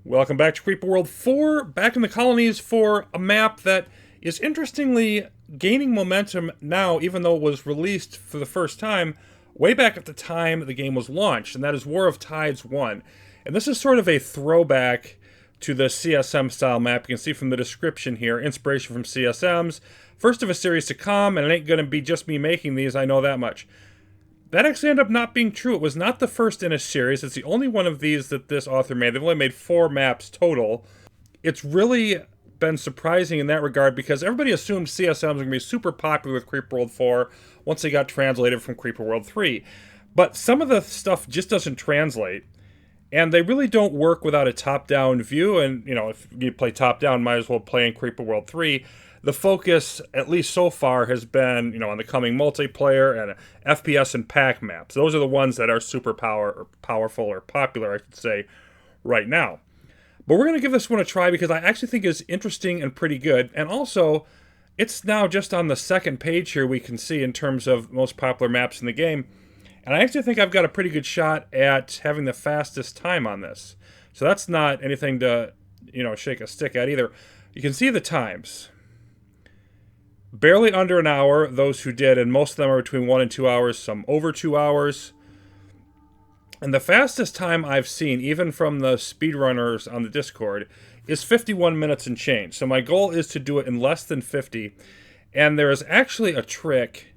Welcome back to Creeper World 4, back in the colonies for a map that is interestingly gaining momentum now, even though it was released for the first time way back at the time the game was launched, and that is War of Tides 1. And this is sort of a throwback to the CSM style map. You can see from the description here, inspiration from CSMs, first of a series to come, and it ain't going to be just me making these, I know that much. That actually ended up not being true. It was not the first in a series. It's the only one of these that this author made. They've only made 4 maps total. It's really been surprising in that regard because everybody assumed CSMs were going to be super popular with Creeper World 4 once they got translated from Creeper World 3. But some of the stuff just doesn't translate, and they really don't work without a top-down view. And, you know, if you play top-down, might as well play in Creeper World 3. The focus, at least so far, has been, you know, on the coming multiplayer and FPS and pack maps. Those are the ones that are super powerful or popular, I should say, right now. But we're going to give this one a try because I actually think it's interesting and pretty good. And also, it's now just on the second page here we can see in terms of most popular maps in the game. And I actually think I've got a pretty good shot at having the fastest time on this. So that's not anything to, you know, shake a stick at either. You can see the times. Barely under an hour, those who did, and most of them are between 1 and 2 hours, some over 2 hours. And the fastest time I've seen, even from the speedrunners on the Discord, is 51 minutes and change. So my goal is to do it in less than 50. And there is actually a trick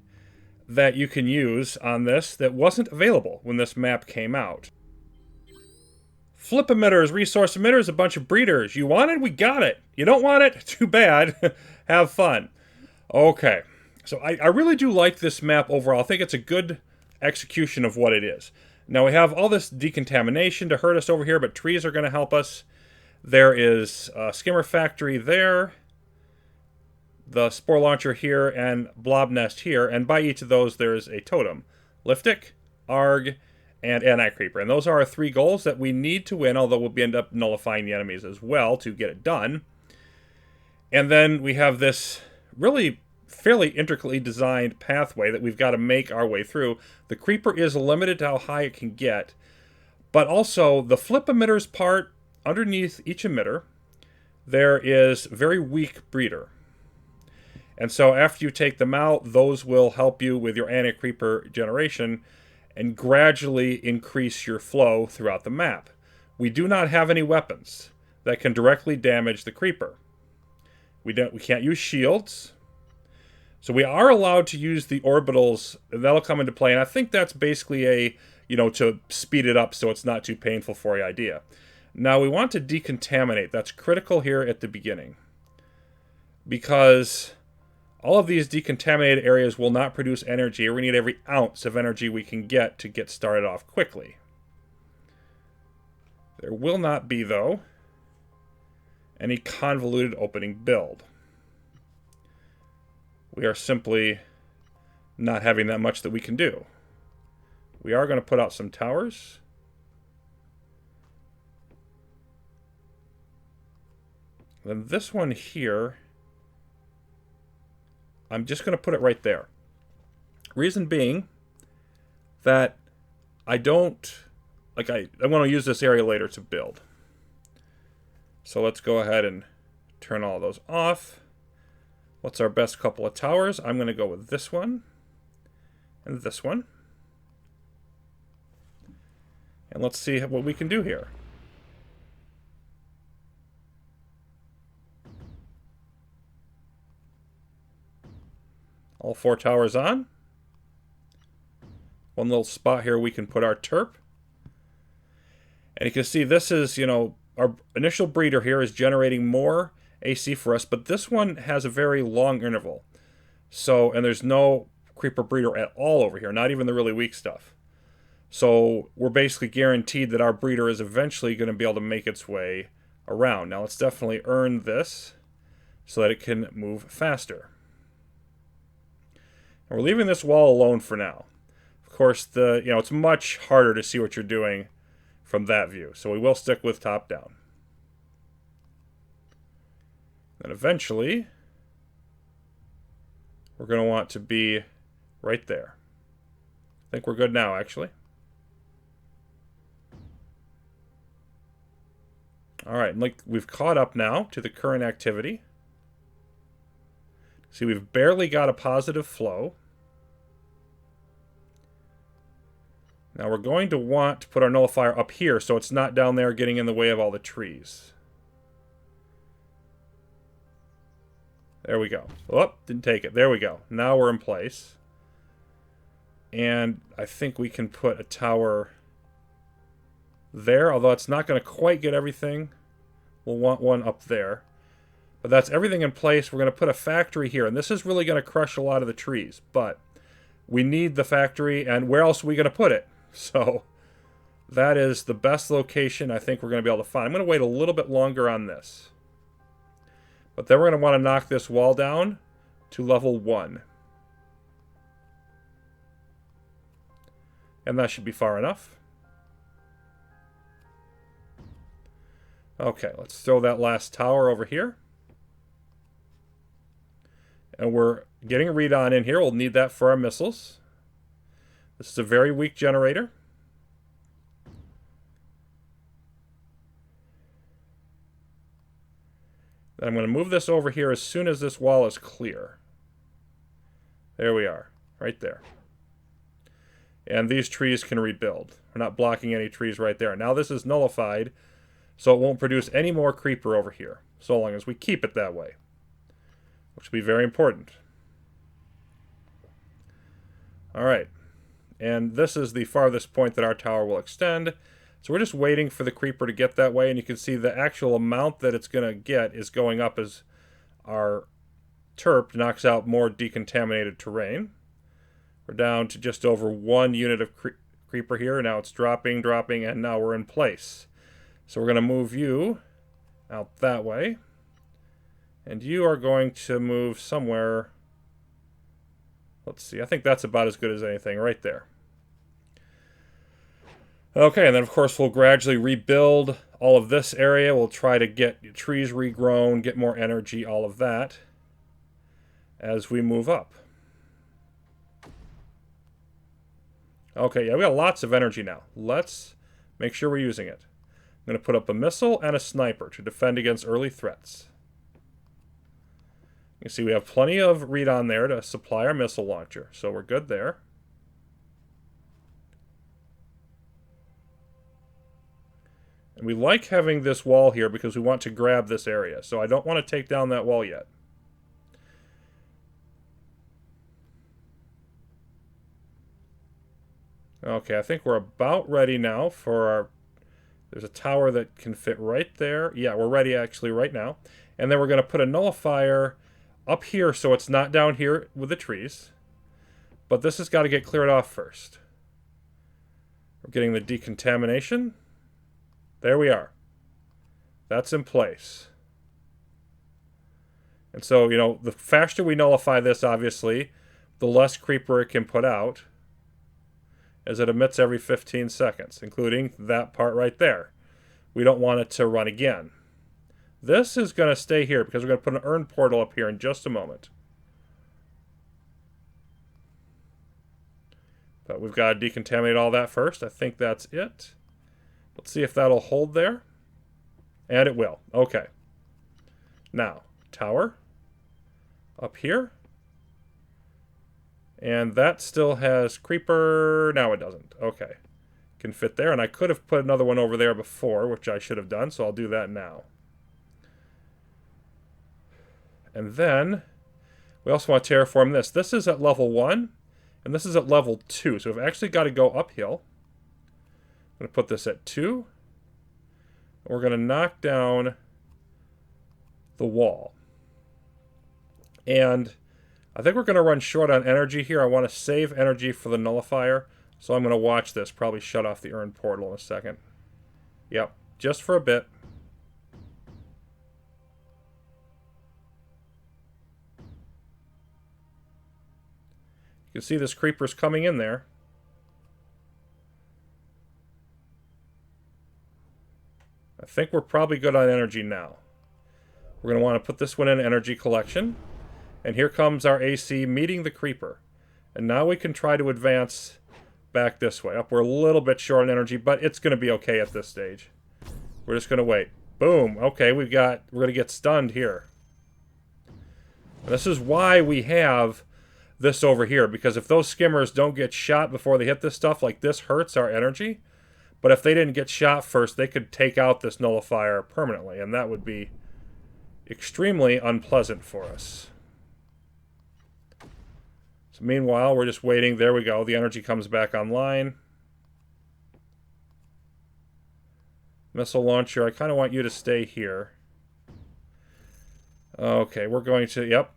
that you can use on this that wasn't available when this map came out. Flip emitters, resource emitters, a bunch of breeders. You want it? We got it. You don't want it? Too bad. Have fun. Okay, so I really do like this map overall. I think it's a good execution of what it is. Now we have all this decontamination to hurt us over here, but trees are going to help us. There is a skimmer factory there, the spore launcher here, and blob nest here. And by each of those, there's a totem. Liftic, Arg, and Anti-Creeper. And those are our 3 goals that we need to win, although we'll end up nullifying the enemies as well to get it done. And then we have this really fairly intricately designed pathway that we've got to make our way through. The creeper is limited to how high it can get, but also the flip emitters part, underneath each emitter, there is very weak breeder. And so after you take them out, those will help you with your anti-creeper generation and gradually increase your flow throughout the map. We do not have any weapons that can directly damage the creeper. We can't use shields. So we are allowed to use the orbitals, and that'll come into play. And I think that's basically a, you know, to speed it up so it's not too painful for you idea. Now we want to decontaminate. That's critical here at the beginning, because all of these decontaminated areas will not produce energy. We need every ounce of energy we can get to get started off quickly. There will not be, though, any convoluted opening build. We are simply not having that much that we can do. We are going to put out some towers. Then this one here, I'm just going to put it right there. Reason being that I want to use this area later to build. So let's go ahead and turn all those off. What's our best couple of towers? I'm going to go with this one and this one. And let's see what we can do here. All 4 towers on. One little spot here we can put our terp. And you can see this is, you know, our initial breeder here is generating more AC for us, but this one has a very long interval. So, and there's no creeper breeder at all over here, not even the really weak stuff. So we're basically guaranteed that our breeder is eventually going to be able to make its way around. Now let's definitely earn this so that it can move faster. And we're leaving this wall alone for now. Of course, it's much harder to see what you're doing from that view, so we will stick with top down. Then eventually, we're going to want to be right there. I think we're good now, actually. Alright, like we've caught up now to the current activity. See, we've barely got a positive flow. Now we're going to want to put our nullifier up here so it's not down there getting in the way of all the trees. There we go. Oh, didn't take it. There we go. Now we're in place. And I think we can put a tower there, although it's not going to quite get everything. We'll want one up there. But that's everything in place. We're going to put a factory here, and this is really going to crush a lot of the trees. But we need the factory, and where else are we going to put it? So that is the best location I think we're going to be able to find. I'm going to wait a little bit longer on this. But then we're going to want to knock this wall down to level 1. And that should be far enough. Okay, let's throw that last tower over here. And we're getting a read on in here. We'll need that for our missiles. This is a very weak generator. Then I'm going to move this over here as soon as this wall is clear. There we are, right there. And these trees can rebuild. We're not blocking any trees right there. Now this is nullified, so it won't produce any more creeper over here, so long as we keep it that way, which will be very important. All right, and this is the farthest point that our tower will extend. So we're just waiting for the creeper to get that way, and you can see the actual amount that it's going to get is going up as our terp knocks out more decontaminated terrain. We're down to just over 1 unit of creeper here. Now it's dropping, and now we're in place. So we're going to move you out that way. And you are going to move somewhere. Let's see, I think that's about as good as anything right there. Okay, and then of course we'll gradually rebuild all of this area. We'll try to get trees regrown, get more energy, all of that, as we move up. Okay, yeah, we got lots of energy now. Let's make sure we're using it. I'm going to put up a missile and a sniper to defend against early threats. You can see we have plenty of read on there to supply our missile launcher, so we're good there. And we like having this wall here because we want to grab this area, so I don't want to take down that wall yet. Okay, I think we're about ready now for our... There's a tower that can fit right there. Yeah, we're ready actually right now. And then we're going to put a nullifier up here so it's not down here with the trees. But this has got to get cleared off first. We're getting the decontamination. There we are. That's in place. And so, you know, the faster we nullify this, obviously, the less creeper it can put out, as it emits every 15 seconds, including that part right there. We don't want it to run again. This is going to stay here because we're going to put an urn portal up here in just a moment. But we've got to decontaminate all that first. I think that's it. Let's see if that'll hold there. And it will. Okay. Now, tower up here. And that still has creeper. Now it doesn't. Okay. Can fit there. And I could have put another one over there before, which I should have done, so I'll do that now. And then we also want to terraform this. This is at level 1, and this is at level 2. So we've actually got to go uphill. I'm going to put this at 2. We're going to knock down the wall. And I think we're going to run short on energy here. I want to save energy for the nullifier, so I'm going to watch this. Probably shut off the urn portal in a second. Yep, just for a bit. You can see this creeper's coming in there. I think we're probably good on energy now. We're going to want to put this one in energy collection. And here comes our AC meeting the creeper. And now we can try to advance back this way. Up, we're a little bit short on energy, but it's going to be okay at this stage. We're just going to wait. Boom. Okay, we're going to get stunned here. And this is why we have this over here, because if those skimmers don't get shot before they hit this stuff, like this hurts our energy. But if they didn't get shot first, they could take out this nullifier permanently, and that would be extremely unpleasant for us. So meanwhile, we're just waiting. There we go. The energy comes back online. Missile launcher, I kind of want you to stay here. Okay, we're going to, yep.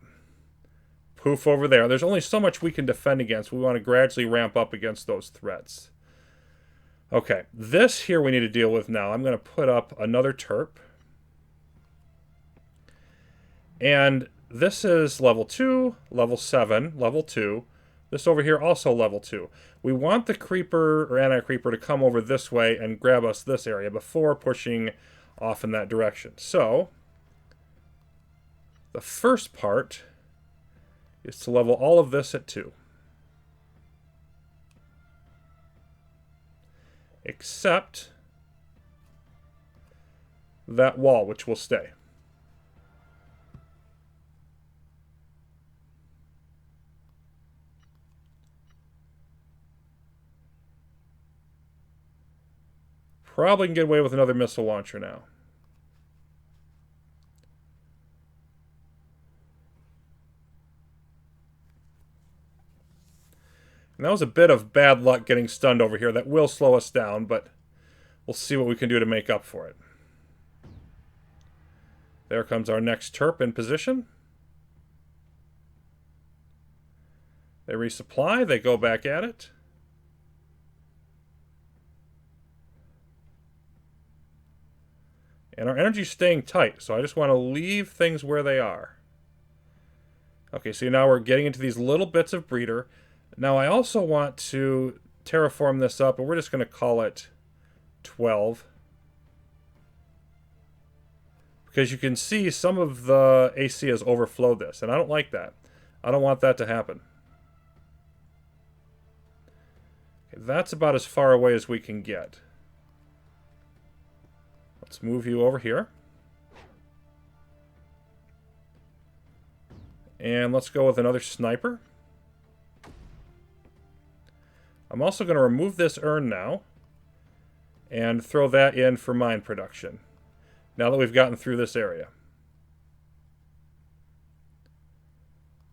Poof over there. There's only so much we can defend against. We want to gradually ramp up against those threats. Okay, this here we need to deal with now. I'm going to put up another terp. And this is level 2, level 7, level 2. This over here also level 2. We want the creeper or anti-creeper to come over this way and grab us this area before pushing off in that direction. So, the first part is to level all of this at 2. Except that wall, which will stay. Probably can get away with another missile launcher now. And that was a bit of bad luck getting stunned over here. That will slow us down, but we'll see what we can do to make up for it. There comes our next terp in position. They resupply, they go back at it. And our energy's staying tight, so I just want to leave things where they are. Okay, so now we're getting into these little bits of breeder. Now I also want to terraform this up, and we're just going to call it 12. Because you can see some of the AC has overflowed this, and I don't like that. I don't want that to happen. Okay, that's about as far away as we can get. Let's move you over here. And let's go with another sniper. I'm also going to remove this urn now and throw that in for mine production, now that we've gotten through this area.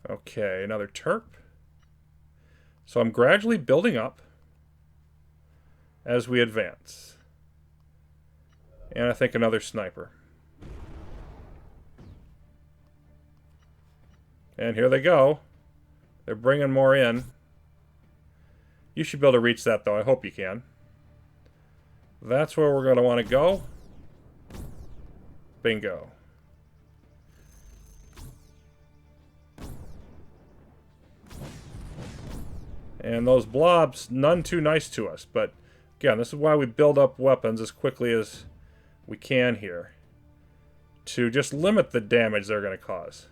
Okay, another terp. So I'm gradually building up as we advance. And I think another sniper. And here they go. They're bringing more in. You should be able to reach that, though. I hope you can. That's where we're going to want to go. Bingo. And those blobs, none too nice to us. But, again, this is why we build up weapons as quickly as we can here, to just limit the damage they're going to cause.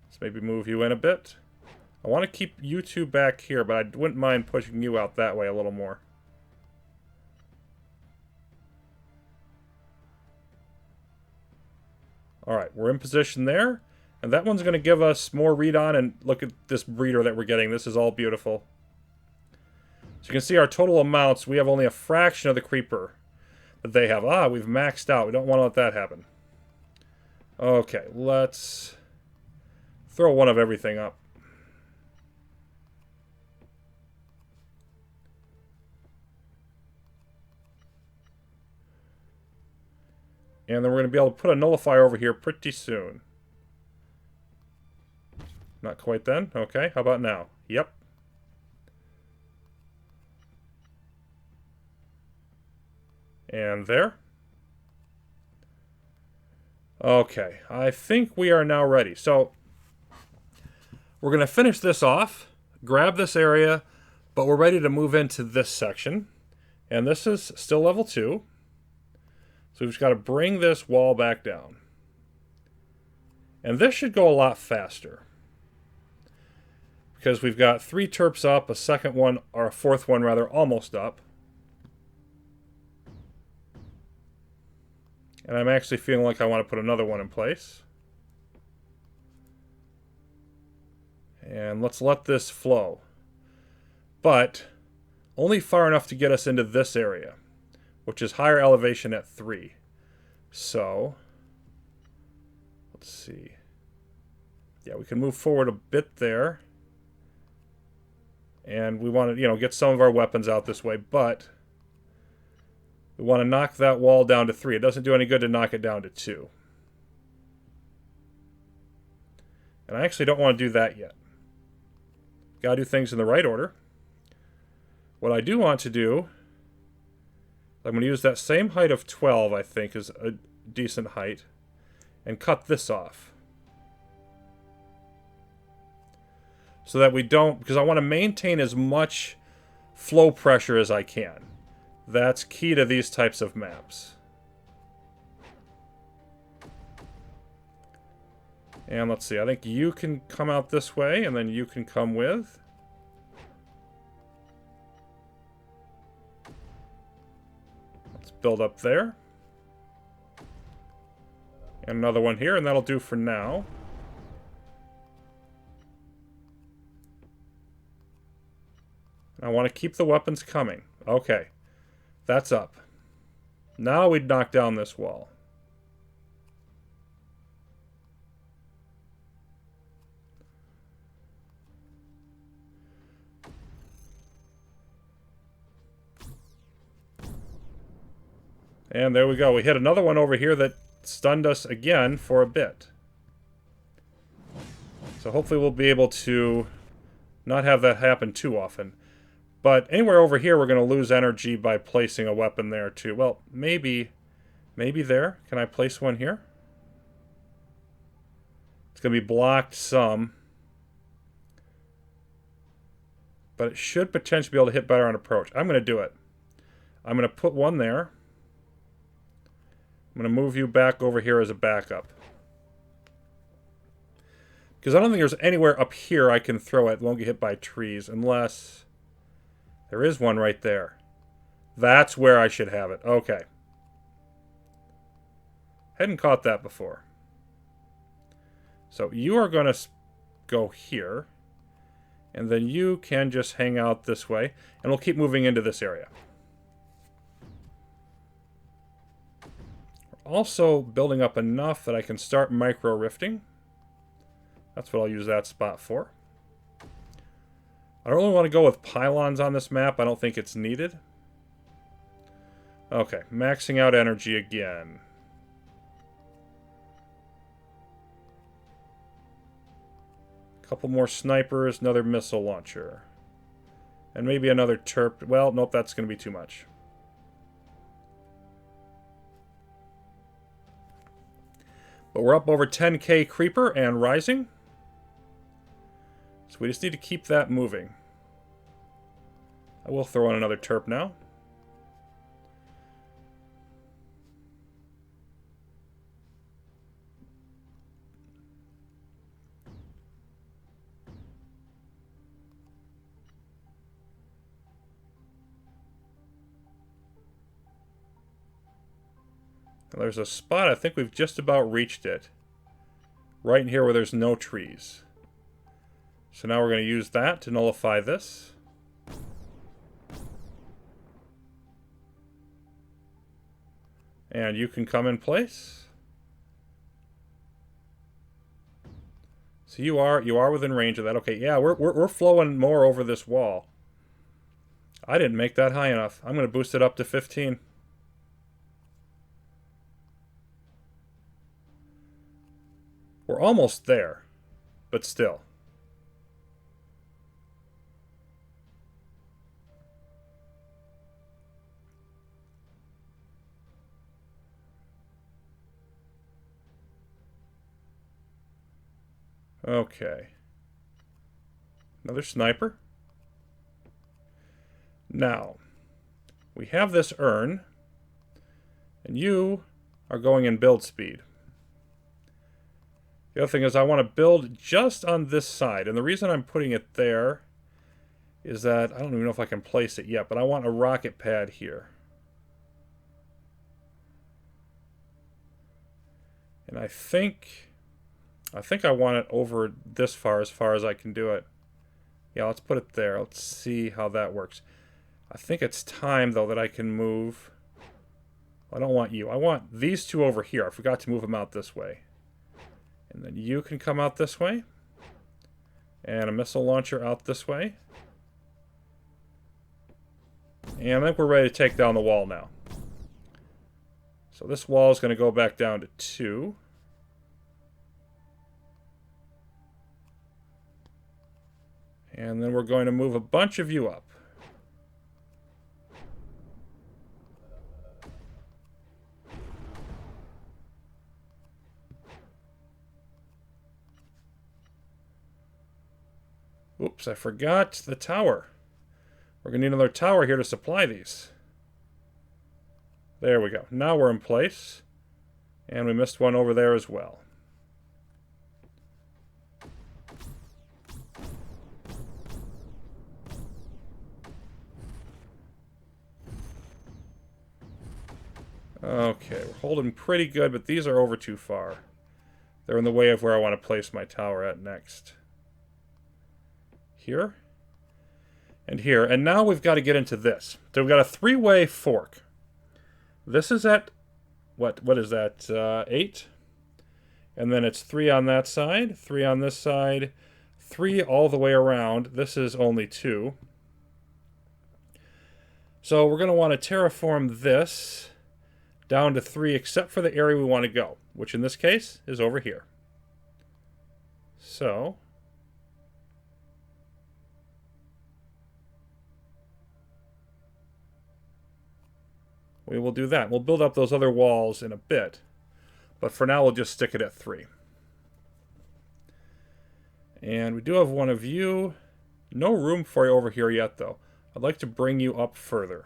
Let's maybe move you in a bit. I want to keep you two back here, but I wouldn't mind pushing you out that way a little more. Alright, we're in position there, and that one's going to give us more read-on, and look at this breeder that we're getting. This is all beautiful. So you can see our total amounts, we have only a fraction of the creeper that they have. Ah, we've maxed out. We don't want to let that happen. Okay, let's throw one of everything up. And then we're going to be able to put a nullifier over here pretty soon. Not quite then. Okay, how about now? Yep. And there. Okay, I think we are now ready. So, we're going to finish this off, grab this area, but we're ready to move into this section. And this is still level 2. So we've just got to bring this wall back down. And this should go a lot faster, because we've got 3 terps up, a second one, or a fourth one rather, almost up. And I'm actually feeling like I want to put another one in place. And let's let this flow. But only far enough to get us into this area, which is higher elevation at 3. So, let's see. Yeah, we can move forward a bit there. And we want to, get some of our weapons out this way, but we want to knock that wall down to 3. It doesn't do any good to knock it down to 2. And I actually don't want to do that yet. Gotta do things in the right order. What I do want to do, I'm going to use that same height of 12, I think, is a decent height, and cut this off. So that we don't, because I want to maintain as much flow pressure as I can. That's key to these types of maps. And let's see, I think you can come out this way, and then you can come with. Let's build up there. And another one here, and that'll do for now. I want to keep the weapons coming. Okay. That's up. Now we'd knock down this wall. And there we go. We hit another one over here that stunned us again for a bit. So hopefully we'll be able to not have that happen too often. But anywhere over here we're going to lose energy by placing a weapon there too. Well, maybe there. Can I place one here? It's going to be blocked some. But it should potentially be able to hit better on approach. I'm going to do it. I'm going to put one there. I'm going to move you back over here as a backup. Because I don't think there's anywhere up here I can throw it. It won't get hit by trees unless... There is one right there. That's where I should have it. Okay. Hadn't caught that before. So you are going to go here. And then you can just hang out this way. And we'll keep moving into this area. We're also building up enough that I can start micro-rifting. That's what I'll use that spot for. I don't really want to go with pylons on this map. I don't think it's needed. Okay, maxing out energy again. A couple more snipers, another missile launcher. And maybe another terp. Well, nope, that's going to be too much. But we're up over 10k creeper and rising. So we just need to keep that moving. I will throw in another terp now. Now there's a spot, I think we've just about reached it. Right in here where there's no trees. So now we're going to use that to nullify this. And you can come in place. So you are within range of that. Okay, yeah, we're flowing more over this wall. I didn't make that high enough. I'm going to boost it up to 15. We're almost there, but still. Okay. Another sniper. Now, we have this urn, and you are going in build speed. The other thing is I want to build just on this side, and the reason I'm putting it there is that I don't even know if I can place it yet, but I want a rocket pad here. And I think I want it over this far as I can do it. Yeah, let's put it there. Let's see how that works. I think it's time, though, that I can move. I don't want you. I want these two over here. I forgot to move them out this way. And then you can come out this way. And a missile launcher out this way. And I think we're ready to take down the wall now. So this wall is going to go back down to 2. And then we're going to move a bunch of you up. Oops, I forgot the tower. We're going to need another tower here to supply these. There we go. Now we're in place. And we missed one over there as well. Okay, we're holding pretty good, but these are over too far. They're in the way of where I want to place my tower at next. Here. And here. And now we've got to get into this. So we've got a 3-way fork. This is at, what is that, 8? And then it's 3 on that side, 3 on this side, 3 all the way around. This is only 2. So we're going to want to terraform this down to 3, except for the area we want to go, which in this case is over here. So we will do that. We'll build up those other walls in a bit, but for now we'll just stick it at 3. And we do have one of you. No room for you over here yet, though. I'd like to bring you up further.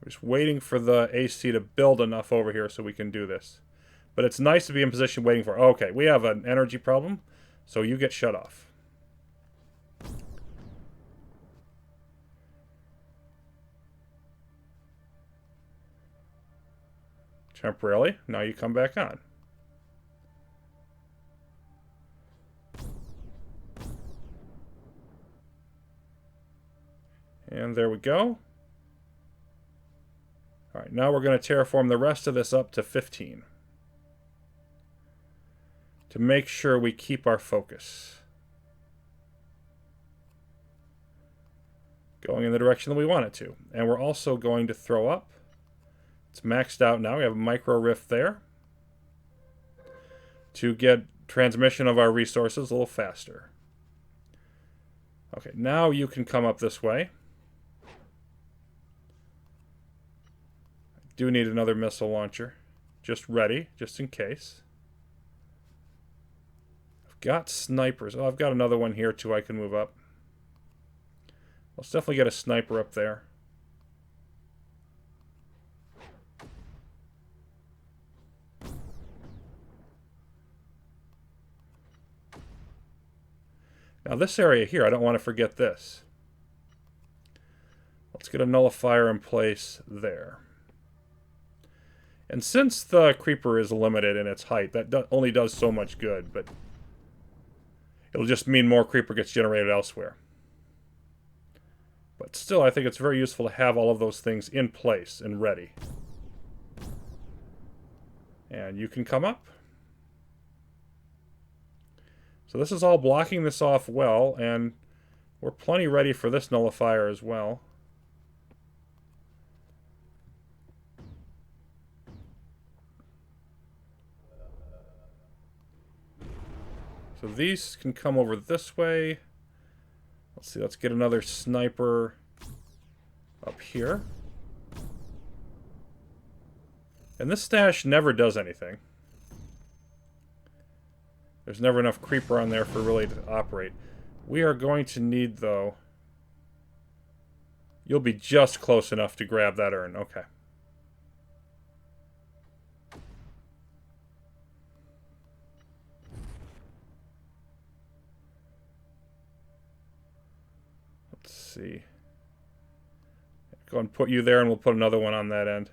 We're just waiting for the AC to build enough over here so we can do this. But it's nice to be in position waiting for... Okay, we have an energy problem, so you get shut off. Temporarily. Now you come back on. And there we go. Alright, now we're going to terraform the rest of this up to 15. To make sure we keep our focus. Going in the direction that we want it to. And we're also going to throw up. It's maxed out now. We have a micro rift there. To get transmission of our resources a little faster. Okay, now you can come up this way. Do need another missile launcher. Just ready, just in case. I've got snipers. Oh, I've got another one here too I can move up. Let's definitely get a sniper up there. Now this area here, I don't want to forget this. Let's get a nullifier in place there. And since the creeper is limited in its height, that only does so much good, but it'll just mean more creeper gets generated elsewhere. But still, I think it's very useful to have all of those things in place and ready. And you can come up. So this is all blocking this off well, and we're plenty ready for this nullifier as well. So these can come over this way. Let's see, let's get another sniper up here. And this stash never does anything. There's never enough creeper on there for really to operate. We are going to need, though... You'll be just close enough to grab that urn. Okay. see. Go and put you there, and we'll put another one on that end.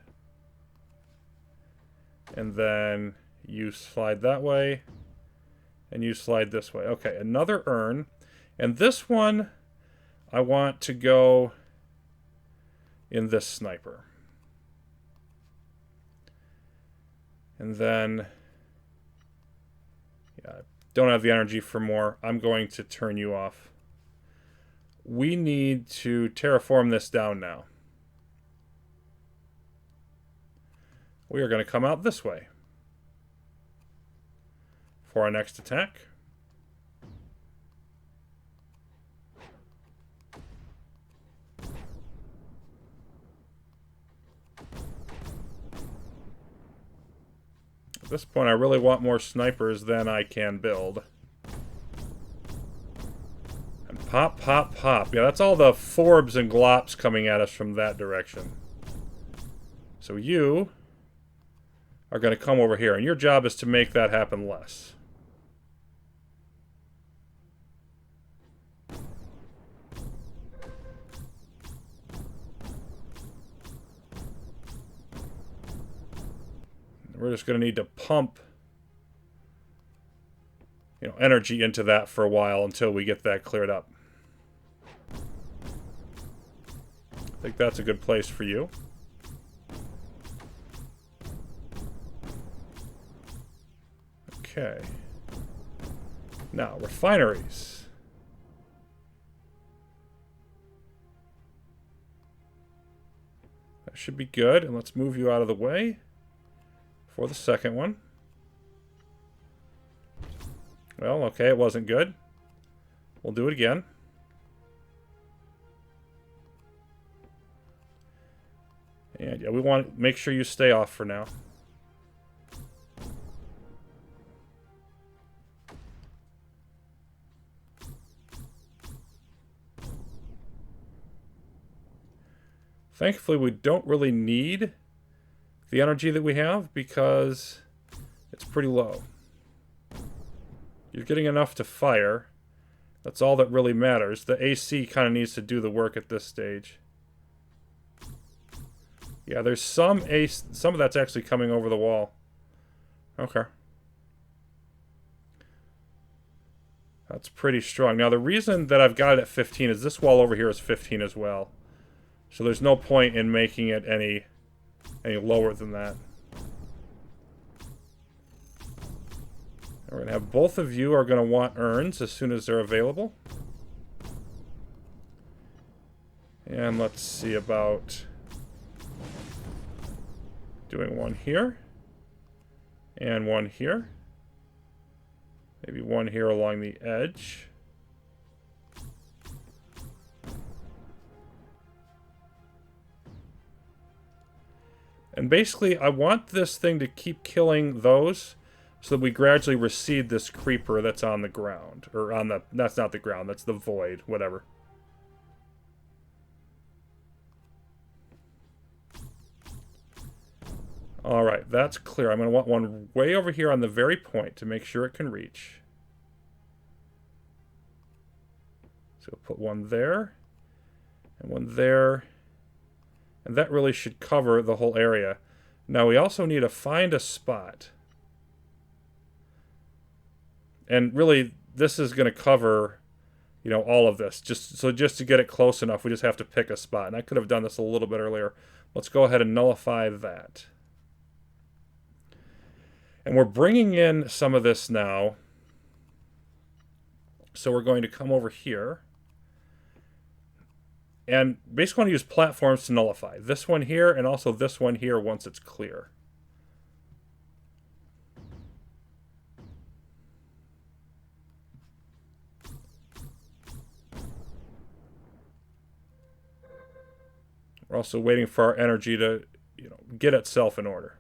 And then you slide that way, and you slide this way. Okay, another urn. And this one, I want to go in this sniper. And then, yeah, I don't have the energy for more. I'm going to turn you off. We need to terraform this down now. We are going to come out this way for our next attack. At this point, I really want more snipers than I can build. And pop, pop, pop. Yeah, that's all the forbs and glops coming at us from that direction. So you are going to come over here, and your job is to make that happen less. We're just going to need to pump, energy into that for a while until we get that cleared up. I think that's a good place for you. Okay. Now, refineries. That should be good, and let's move you out of the way for the second one. Well, okay, it wasn't good. We'll do it again. And yeah, we want to make sure you stay off for now. Thankfully, we don't really need the energy that we have because it's pretty low. You're getting enough to fire. That's all that really matters. The AC kind of needs to do the work at this stage. Yeah, there's some of that's actually coming over the wall. Okay. That's pretty strong. Now, the reason that I've got it at 15 is this wall over here is 15 as well. So there's no point in making it any lower than that. We're going to have both of you are going to want urns as soon as they're available. And let's see about doing one here. And one here. Maybe one here along the edge. And basically, I want this thing to keep killing those so that we gradually recede this creeper that's on the ground. Or on the... That's not the ground, that's the void, whatever. Alright, that's clear. I'm going to want one way over here on the very point to make sure it can reach. So we'll put one there. And one there. And that really should cover the whole area. Now we also need to find a spot. And really, this is going to cover, all of this. Just to get it close enough, we just have to pick a spot. And I could have done this a little bit earlier. Let's go ahead and nullify that. And we're bringing in some of this now. So we're going to come over here. And basically want to use platforms to nullify. This one here and also this one here once it's clear. We're also waiting for our energy to, get itself in order.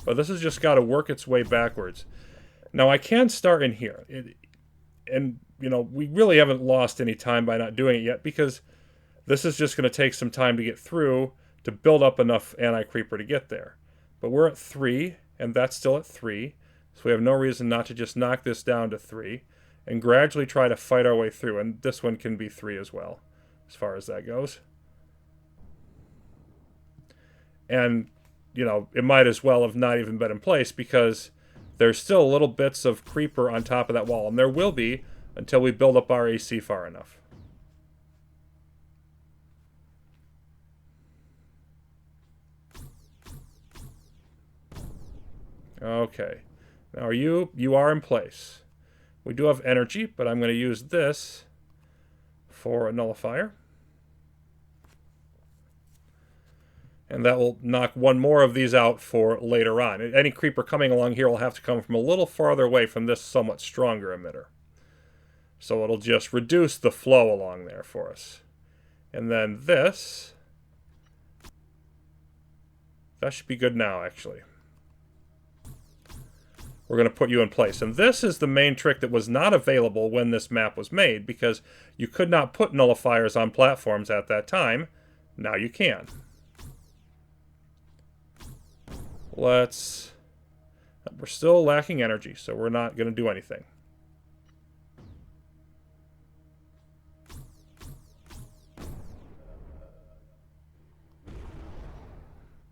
But this has just got to work its way backwards. Now I can start in here. We really haven't lost any time by not doing it yet because this is just going to take some time to get through to build up enough anti-creeper to get there. But we're at 3, and that's still at 3. So we have no reason not to just knock this down to 3. and gradually try to fight our way through. And this one can be 3 as well, as far as that goes. And, you know, it might as well have not even been in place because there's still little bits of creeper on top of that wall. And there will be until we build up our AC far enough. Okay. Now you are in place. We do have energy, but I'm going to use this for a nullifier. And that will knock one more of these out for later on. Any creeper coming along here will have to come from a little farther away from this somewhat stronger emitter. So it'll just reduce the flow along there for us. And then this, that should be good now, actually. We're going to put you in place. And this is the main trick that was not available when this map was made, because you could not put nullifiers on platforms at that time. Now you can. We're still lacking energy, so we're not going to do anything.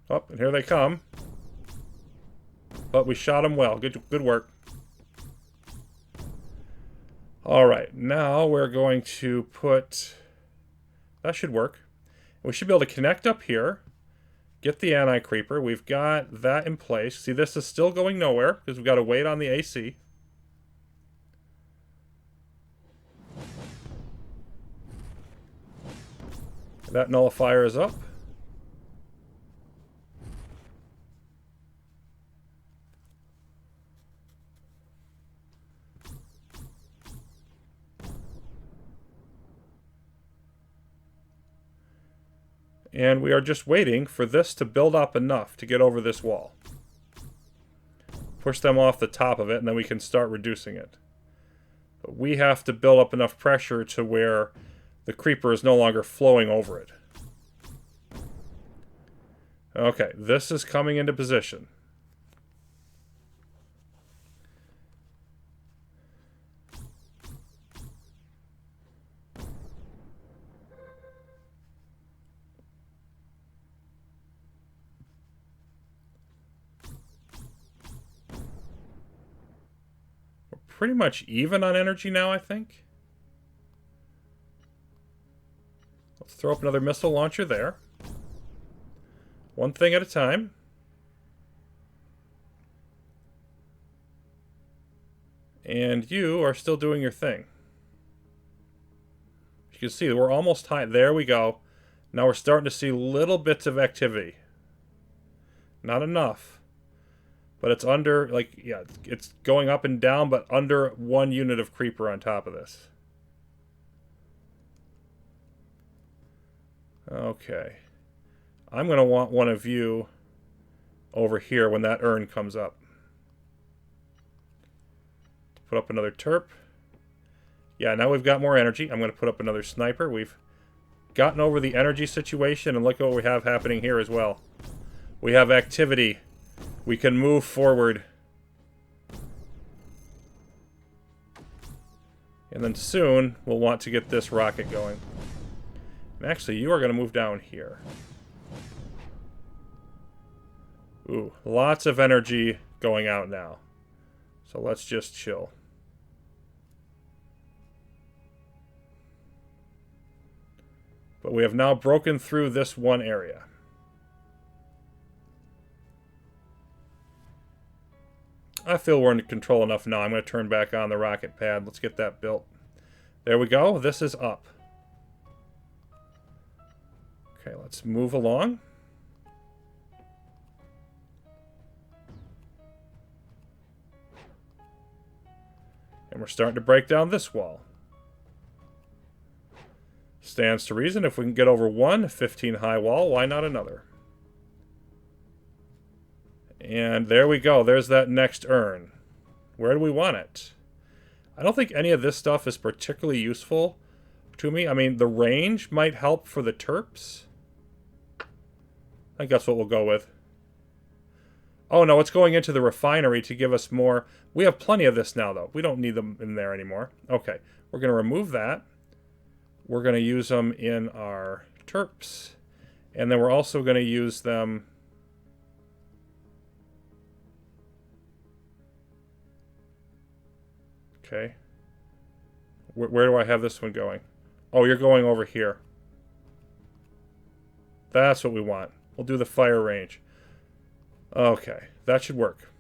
Oh, and here they come. But we shot them well. Good work. Alright, now we're going to put... That should work. We should be able to connect up here. Get the anti-creeper. We've got that in place. See, this is still going nowhere because we've got to wait on the AC. That nullifier is up. And we are just waiting for this to build up enough to get over this wall. Push them off the top of it, and then we can start reducing it. But we have to build up enough pressure to where the creeper is no longer flowing over it. Okay, this is coming into position. Pretty much even on energy now, I think. Let's throw up another missile launcher there. One thing at a time. And you are still doing your thing. You can see we're almost high. There we go. Now we're starting to see little bits of activity. Not enough. But it's under, like, yeah, it's going up and down, but under 1 unit of creeper on top of this. Okay. I'm going to want one of you over here when that urn comes up. Put up another terp. Yeah, now we've got more energy. I'm going to put up another sniper. We've gotten over the energy situation, and look at what we have happening here as well. We have activity. We can move forward. And then soon, we'll want to get this rocket going. And actually, you are going to move down here. Ooh, lots of energy going out now. So let's just chill. But we have now broken through this one area. I feel we're in control enough now. I'm going to turn back on the rocket pad. Let's get that built. There we go. This is up. Okay, let's move along. And we're starting to break down this wall. Stands to reason if we can get over one 15 high wall, why not another? And there we go. There's that next urn. Where do we want it? I don't think any of this stuff is particularly useful to me. I mean, the range might help for the terps. I think that's what we'll go with. Oh, no, it's going into the refinery to give us more. We have plenty of this now, though. We don't need them in there anymore. Okay, we're going to remove that. We're going to use them in our terps. And then we're also going to use them... Okay. Where do I have this one going? Oh, you're going over here. That's what we want. We'll do the fire range. Okay, that should work.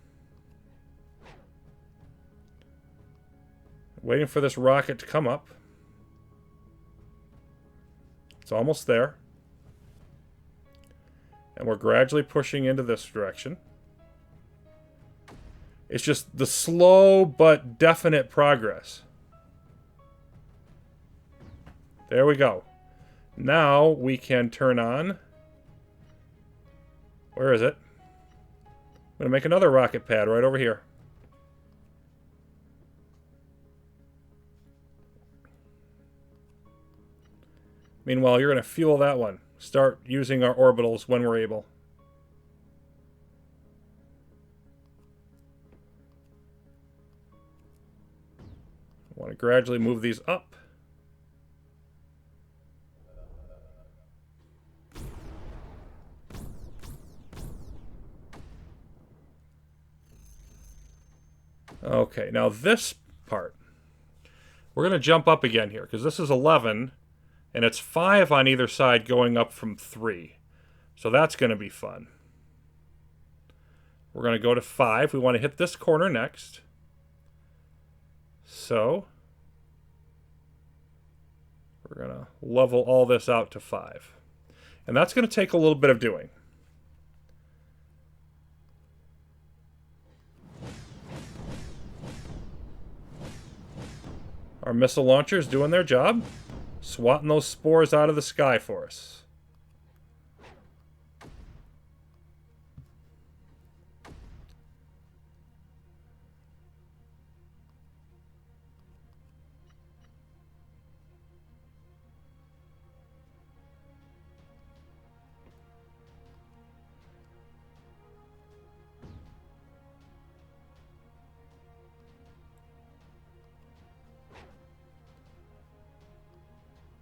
Waiting for this rocket to come up. It's almost there. And we're gradually pushing into this direction. It's just the slow but definite progress. There we go. Now we can turn on... Where is it? I'm going to make another rocket pad right over here. Meanwhile, you're going to fuel that one. Start using our orbitals when we're able. I want to gradually move these up. Okay, now this part. We're going to jump up again here, because this is 11, and it's 5 on either side going up from 3. So that's going to be fun. We're going to go to 5. We want to hit this corner next. So we're going to level all this out to 5. And that's going to take a little bit of doing. Our missile launchers doing their job, swatting those spores out of the sky for us.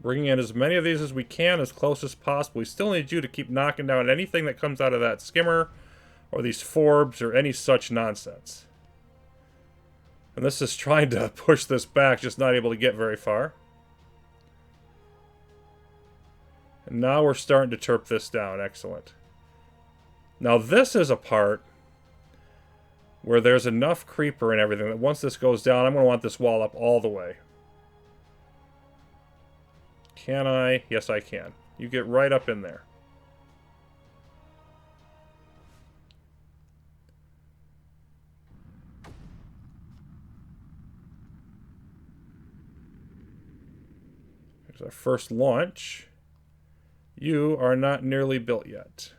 Bringing in as many of these as we can, as close as possible. We still need you to keep knocking down anything that comes out of that skimmer, or these forbs, or any such nonsense. And this is trying to push this back, just not able to get very far. And now we're starting to terp this down. Excellent. Now this is a part where there's enough creeper and everything that once this goes down, I'm going to want this wall up all the way. Can I? Yes, I can. You get right up in there. Here's our first launch. You are not nearly built yet.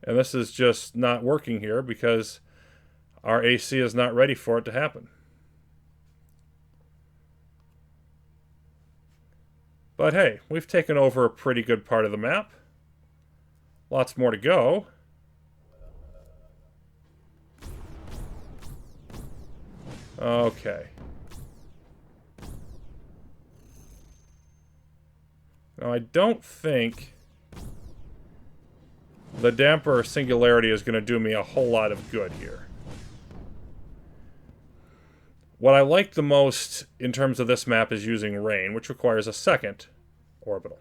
And this is just not working here because our AC is not ready for it to happen. But hey, we've taken over a pretty good part of the map. Lots more to go. Okay. Now I don't think the damper singularity is going to do me a whole lot of good here. What I like the most in terms of this map is using rain, which requires a second orbital.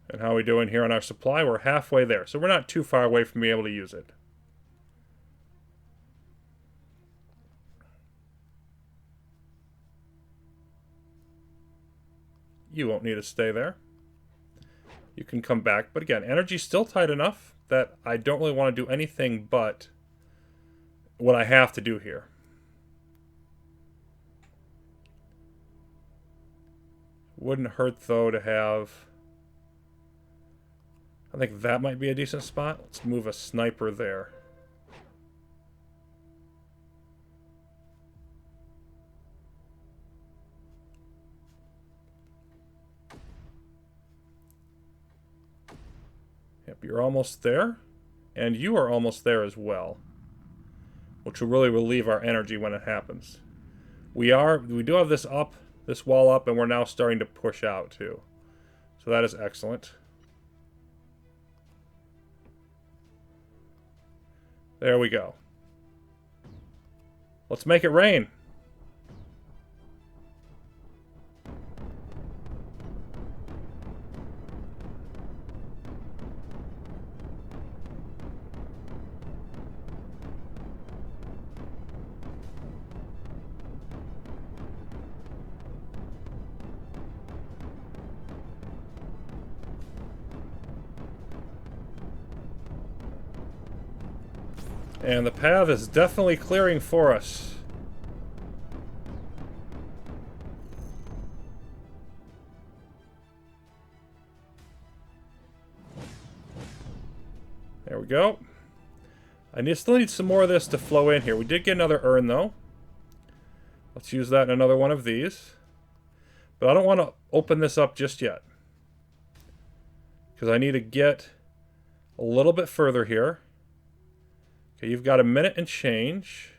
And how are we doing here on our supply? We're halfway there, so we're not too far away from being able to use it. You won't need to stay there. You can come back, but again, energy's still tight enough that I don't really want to do anything but what I have to do here. Wouldn't hurt, though, to have... I think that might be a decent spot. Let's move a sniper there. You're almost there. And you are almost there as well. Which will really relieve our energy when it happens. We do have this wall up, and we're now starting to push out too. So that is excellent. There we go. Let's make it rain. And the path is definitely clearing for us. There we go. I still need some more of this to flow in here. We did get another urn, though. Let's use that in another one of these. But I don't want to open this up just yet. Because I need to get a little bit further here. Okay, you've got a minute and change.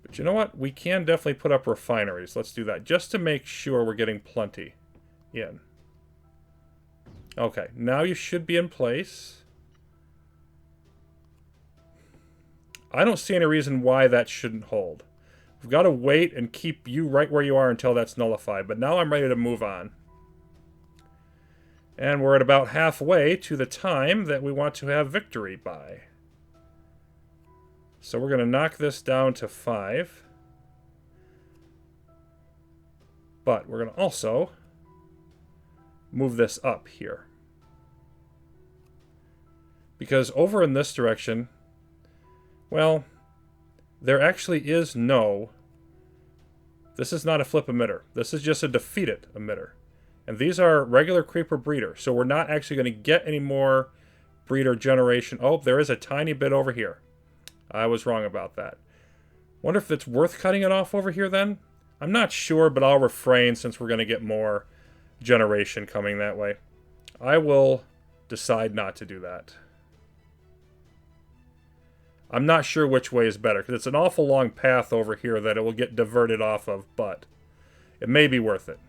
But you know what? We can definitely put up refineries. Let's do that, just to make sure we're getting plenty in. Okay, now you should be in place. I don't see any reason why that shouldn't hold. We've got to wait and keep you right where you are until that's nullified. But now I'm ready to move on. And we're at about halfway to the time that we want to have victory by. So we're going to knock this down to 5. But we're going to also move this up here. Because over in this direction, well, there actually is no... This is not a flip emitter. This is just a defeat it emitter. And these are regular creeper breeders. So we're not actually going to get any more breeder generation. Oh, there is a tiny bit over here. I was wrong about that. Wonder if it's worth cutting it off over here then? I'm not sure, but I'll refrain since we're going to get more generation coming that way. I will decide not to do that. I'm not sure which way is better, because it's an awful long path over here that it will get diverted off of, but it may be worth it.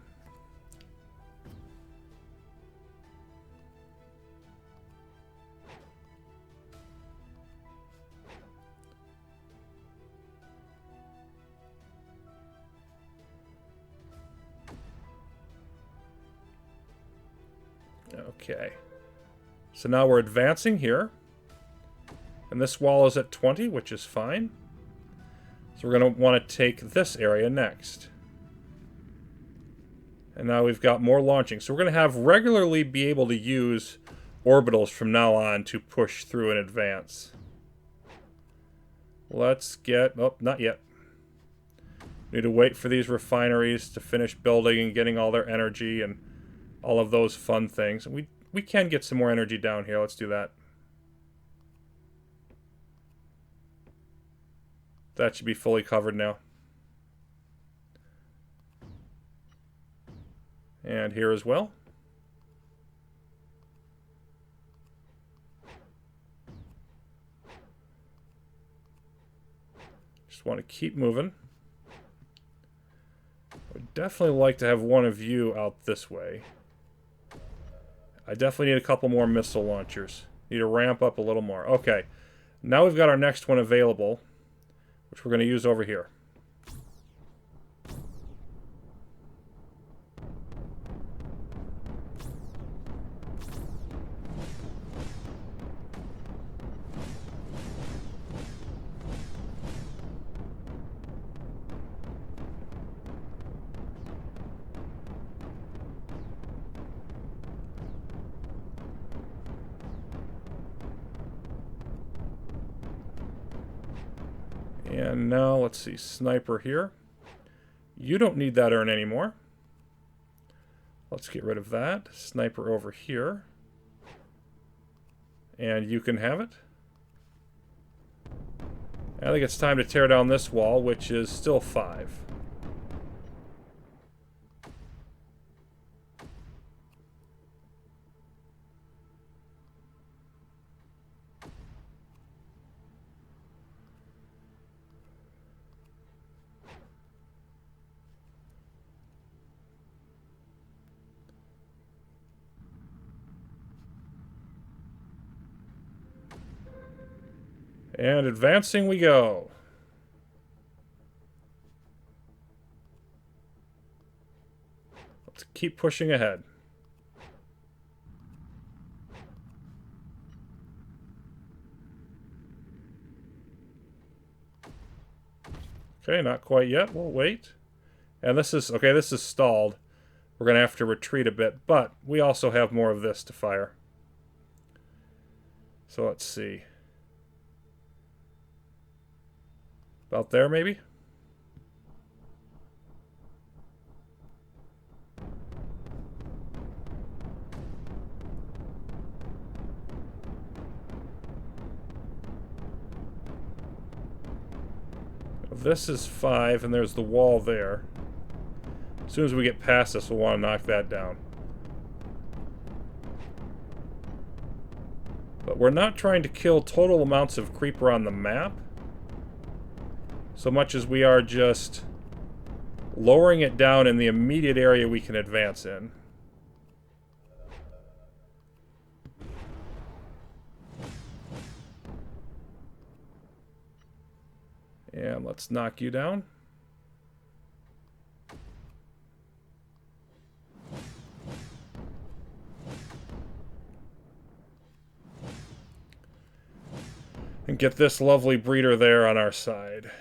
Okay. So now we're advancing here. And this wall is at 20, which is fine. So we're going to want to take this area next. And now we've got more launching. So we're going to have regularly be able to use orbitals from now on to push through and advance. Let's get... Oh, not yet. Need to wait for these refineries to finish building and getting all their energy and all of those fun things. We can get some more energy down here. Let's do that. That should be fully covered now. And here as well. Just want to keep moving. I would definitely like to have one of you out this way. I definitely need a couple more missile launchers. Need to ramp up a little more. Okay. Now we've got our next one available, which we're going to use over here. And now, let's see, sniper here. You don't need that urn anymore. Let's get rid of that. Sniper over here. And you can have it. I think it's time to tear down this wall, which is still 5. And advancing we go. Let's keep pushing ahead. Okay, not quite yet. We'll wait. And this is, okay, this is stalled. We're going to have to retreat a bit, but we also have more of this to fire. So let's see. About there, maybe? This is 5, and there's the wall there. As soon as we get past this, we'll want to knock that down. But we're not trying to kill total amounts of creeper on the map, so much as we are just lowering it down in the immediate area we can advance in. And let's knock you down. And get this lovely breeder there on our side.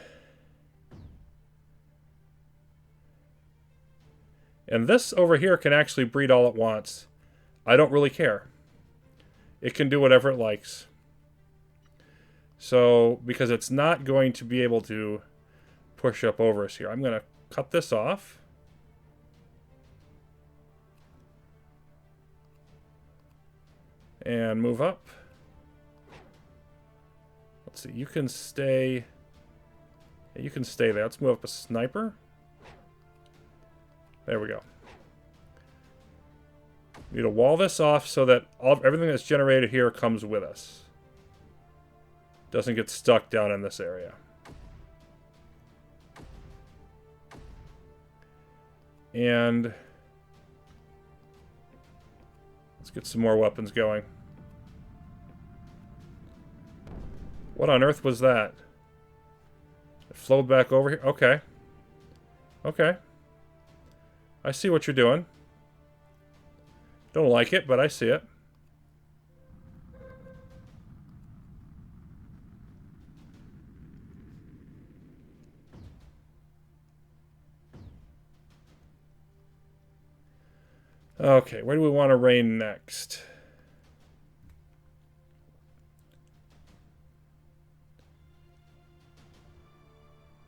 And this over here can actually breed all it wants. I don't really care. It can do whatever it likes. So, because it's not going to be able to push up over us here, I'm going to cut this off. And move up. Let's see, you can stay... Yeah, you can stay there. Let's move up a sniper. There we go. We need to wall this off so that everything that's generated here comes with us. Doesn't get stuck down in this area. And let's get some more weapons going. What on earth was that? It flowed back over here? Okay. Okay. I see what you're doing. Don't like it, but I see it. Okay, where do we want to rain next?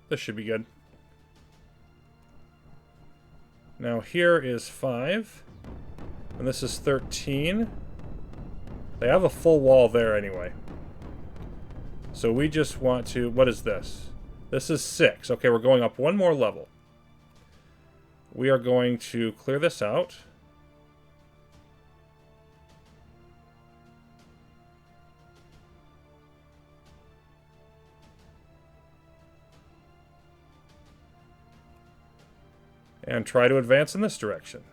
This should be good. Now here is 5. And this is 13. They have a full wall there anyway. So we just want to... What is this? This is 6. Okay, we're going up one more level. We are going to clear this out. And try to advance in this direction.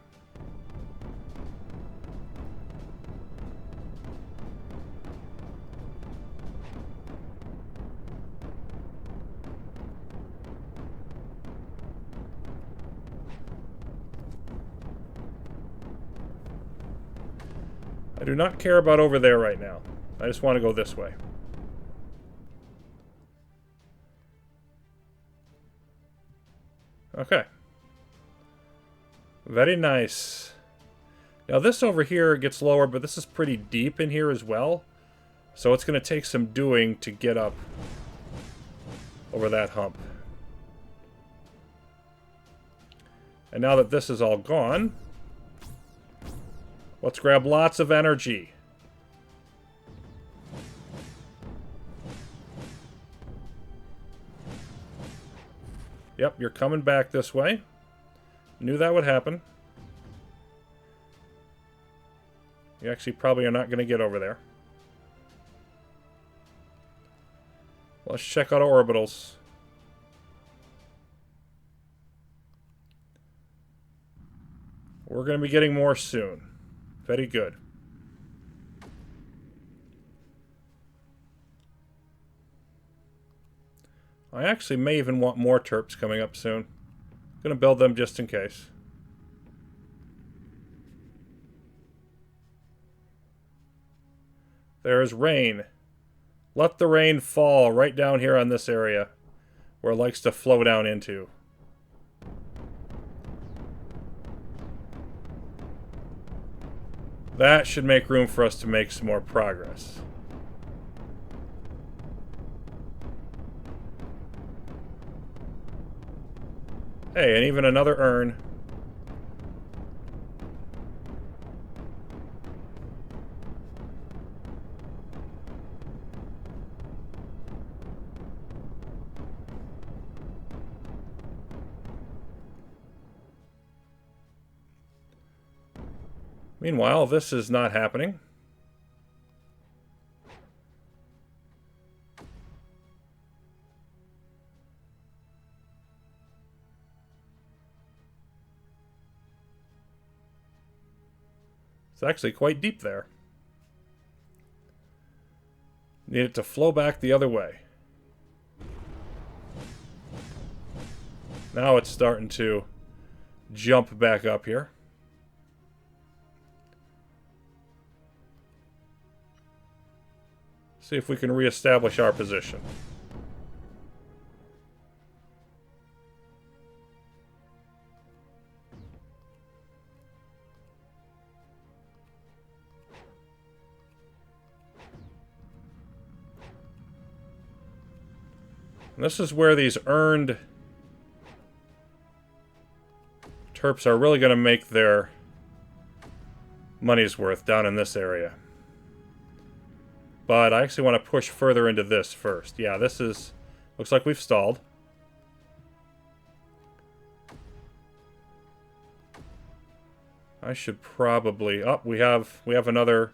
I do not care about over there right now. I just want to go this way. Okay. Very nice. Now this over here gets lower, but this is pretty deep in here as well. So it's going to take some doing to get up over that hump. And now that this is all gone, let's grab lots of energy. Yep, you're coming back this way. Knew that would happen. You actually probably are not going to get over there. Let's check out our orbitals. We're going to be getting more soon. Very good. I actually may even want more terps coming up soon. I'm going to build them just in case. There's rain. Let the rain fall right down here on this area where it likes to flow down into. That should make room for us to make some more progress. Hey, and even another urn. Meanwhile, this is not happening. It's actually quite deep there. Need it to flow back the other way. Now it's starting to jump back up here. See if we can reestablish our position. And this is where these earned terps are really going to make their money's worth down in this area. But I actually want to push further into this first. Yeah, this is... looks like we've stalled. I should probably... oh, we have another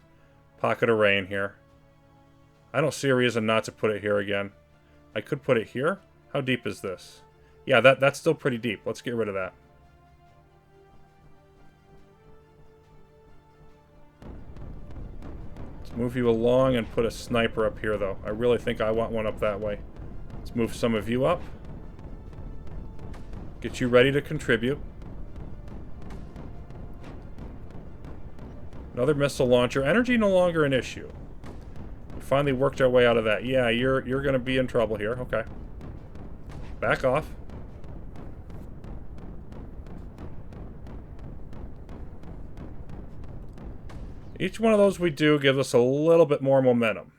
pocket of rain here. I don't see a reason not to put it here again. I could put it here. How deep is this? Yeah, that's still pretty deep. Let's get rid of that. Move you along and put a sniper up here, though. I really think I want one up that way. Let's move some of you up. Get you ready to contribute. Another missile launcher. Energy no longer an issue. We finally worked our way out of that. Yeah, you're going to be in trouble here. Okay. Back off. Each one of those we do gives us a little bit more momentum.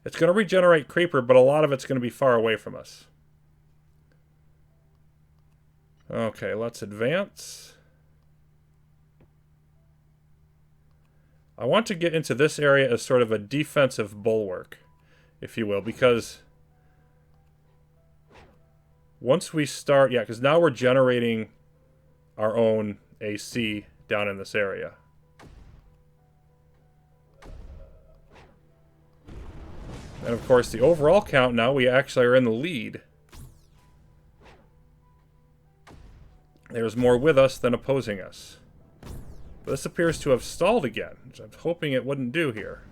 It's going to regenerate creeper, but a lot of it's going to be far away from us. Okay, let's advance. I want to get into this area as sort of a defensive bulwark, if you will, because once we start... yeah, because now we're generating our own AC down in this area. And of course, the overall count now, we actually are in the lead. There's more with us than opposing us. But this appears to have stalled again, which I'm hoping it wouldn't do here.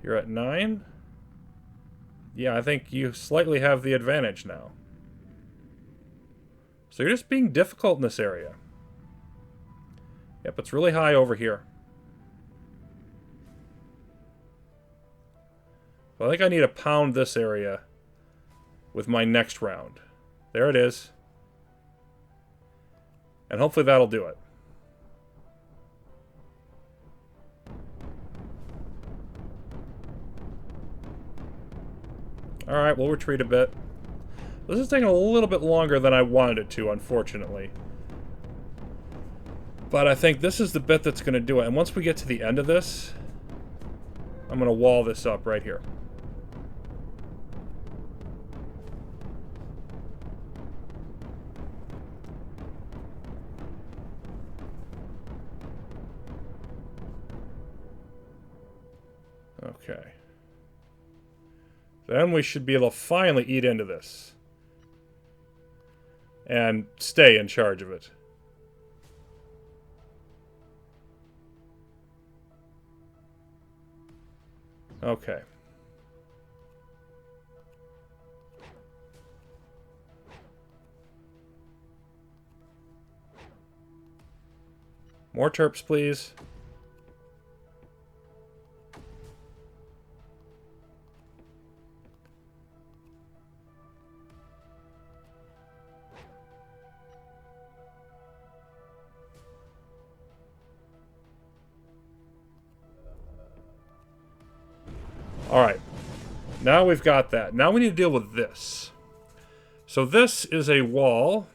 You're at 9. Yeah, I think you slightly have the advantage now. So you're just being difficult in this area. Yep, it's really high over here. I think I need to pound this area with my next round. There it is. And hopefully that'll do it. Alright, we'll retreat a bit. This is taking a little bit longer than I wanted it to, unfortunately. But I think this is the bit that's going to do it. And once we get to the end of this, I'm going to wall this up right here. Okay. Then we should be able to finally eat into this. And stay in charge of it. Okay. More terps, please. Alright. Now we've got that. Now we need to deal with this. So this is a wall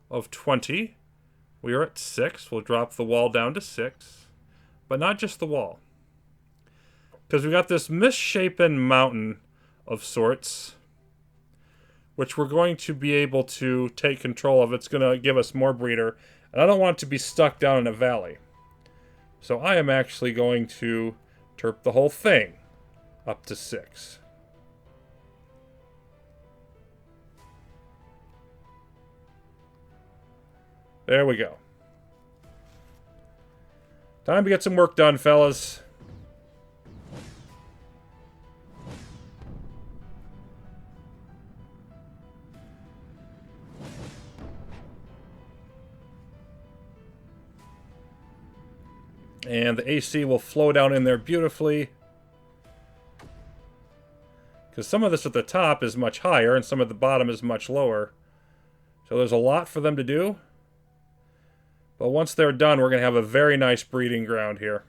of 20. We are at 6. We'll drop the wall down to 6. But not just the wall. Because we've got this misshapen mountain of sorts, which we're going to be able to take control of. It's going to give us more breeder. And I don't want it to be stuck down in a valley. So I am actually going to terp the whole thing up to 6. There we go. Time to get some work done, fellas. And the AC will flow down in there beautifully. Because some of this at the top is much higher and some at the bottom is much lower. So there's a lot for them to do. But once they're done, we're going to have a very nice breeding ground here.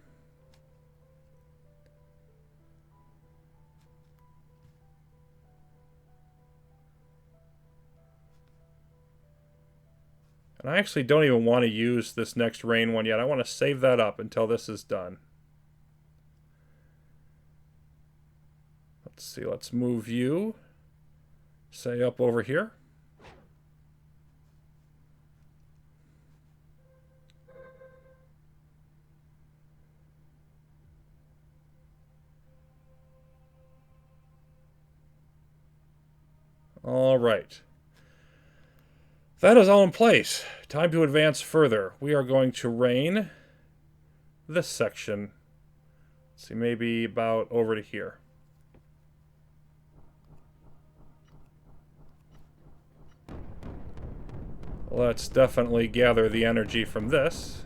And I actually don't even want to use this next rain one yet. I want to save that up until this is done. Let's see, let's move you, say, up over here. All right. That is all in place. Time to advance further. We are going to rain this section. Let's see, maybe about over to here. Let's definitely gather the energy from this,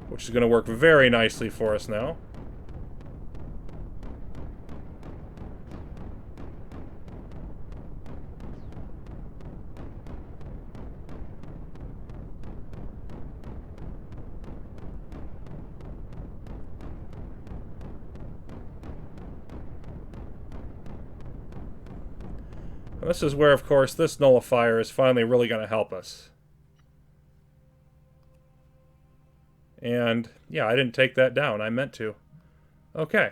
which is going to work very nicely for us now. This is where, of course, this nullifier is finally really going to help us. And, yeah, I didn't take that down. I meant to. Okay.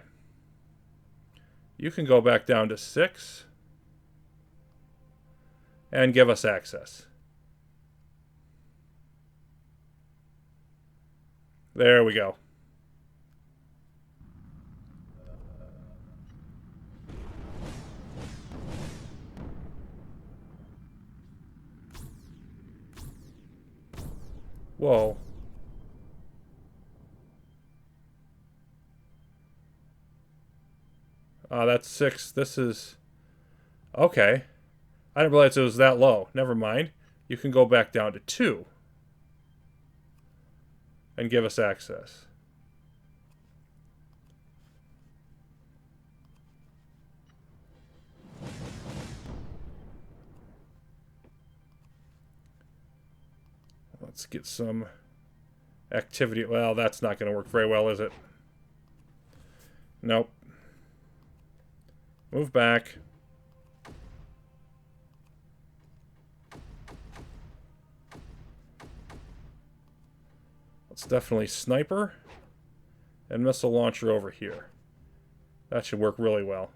You can go back down to 6. And give us access. There we go. Whoa. That's 6. This is... Okay. I didn't realize it was that low. Never mind. You can go back down to 2. And give us access. Let's get some activity. Well, that's not going to work very well, is it? Nope. Move back. Let's definitely sniper and missile launcher over here. That should work really well.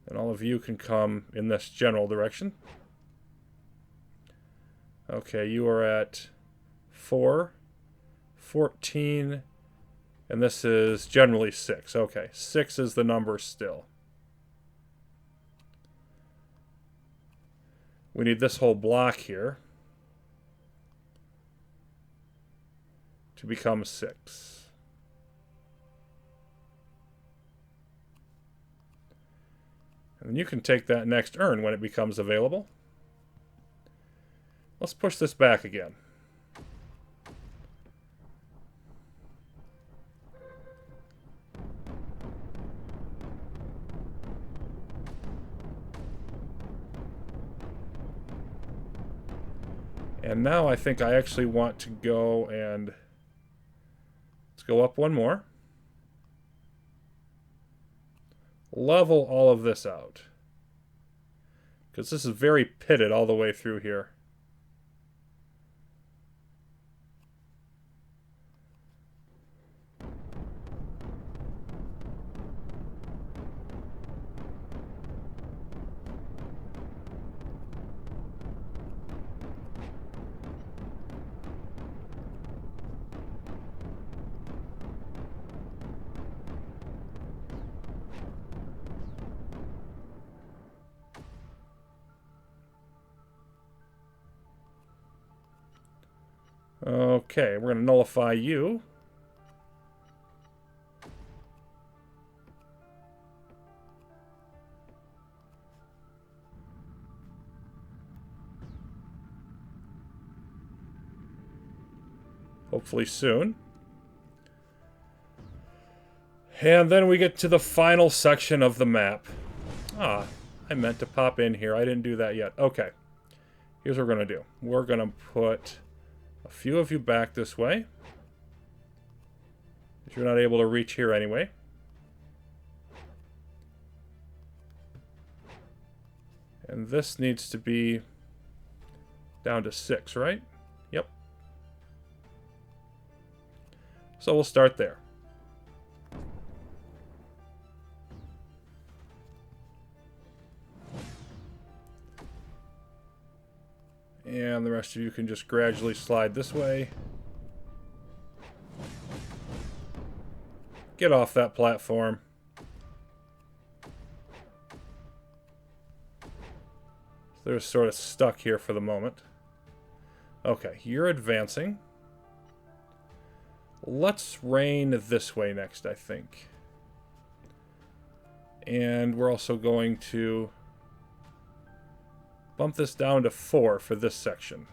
And all of you can come in this general direction. Okay, you are at 4, 14, And this is generally 6. Okay, 6 is the number still. We need this whole block here to become 6. And you can take that next urn when it becomes available. Let's push this back again. And now I think I actually want to go and let's go up one more. Level all of this out, because this is very pitted all the way through here. Okay, we're going to nullify you. Hopefully soon. And then we get to the final section of the map. Ah, I meant to pop in here. I didn't do that yet. Okay. Here's what we're going to do. We're going to put a few of you back this way, if you're not able to reach here anyway. And this needs to be down to 6, right? Yep. So we'll start there. And the rest of you can just gradually slide this way. Get off that platform. They're sort of stuck here for the moment. Okay, you're advancing. Let's rain this way next, I think. And we're also going to bump this down to 4 for this section.